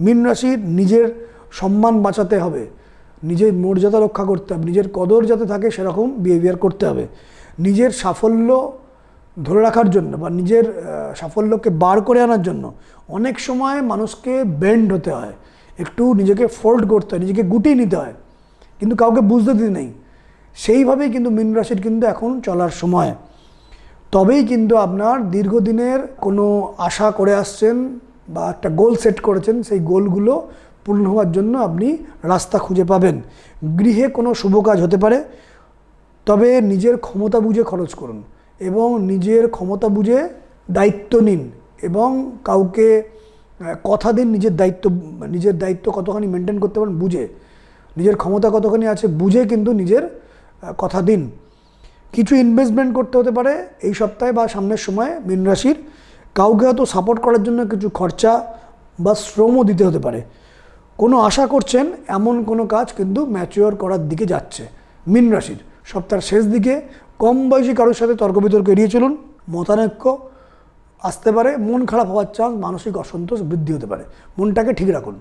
মীন রাশির নিজের সম্মান বাঁচাতে হবে, নিজের মর্যাদা রক্ষা করতে হবে, নিজের কদর যাতে থাকে সেরকম বিহেভিয়ার করতে হবে। নিজের সাফল্য ধরে রাখার জন্য বা নিজের সাফল্যকে বার করে আনার জন্য অনেক সময় মানুষকে বেন্ড হতে হয়, একটু নিজেকে ফোল্ড করতে হয়, নিজেকে গুটিয়ে নিতে হয়, কিন্তু কাউকে বুঝতে দিতে নেই। সেইভাবেই কিন্তু মীন রাশির কিন্তু এখন চলার সময়। তবেই কিন্তু আপনার দীর্ঘদিনের কোনো আশা করে আসছেন বা একটা গোল সেট করেছেন, সেই গোলগুলো পূর্ণ হওয়ার জন্য আপনি রাস্তা খুঁজে পাবেন। গৃহে কোনো শুভ কাজ হতে পারে, তবে নিজের ক্ষমতা বুঝে খরচ করুন এবং নিজের ক্ষমতা বুঝে দায়িত্ব নিন এবং কাউকে কথা দিন নিজের দায়িত্ব কতখানি মেনটেন করতে পারেন বুঝে, নিজের ক্ষমতা কতখানি আছে বুঝে কিন্তু নিজের কথা দিন। কিছু ইনভেস্টমেন্ট করতে হতে পারে এই সপ্তাহে বা সামনের সময়ে মীন রাশির। কাউকে হয়তো সাপোর্ট করার জন্য কিছু খরচা বা শ্রমও দিতে হতে পারে। কোনো আশা করছেন এমন কোনো কাজ কিন্তু ম্যাচিওর করার দিকে যাচ্ছে মীন রাশির। সপ্তাহের শেষ দিকে কম বয়সী কারোর সাথে তর্ক বিতর্ক এড়িয়ে চলুন। মতানৈক্য আসতে পারে, মন খারাপ হওয়ার চান্স, মানসিক অসন্তোষ বৃদ্ধি হতে পারে। মনটাকে ঠিক রাখুন।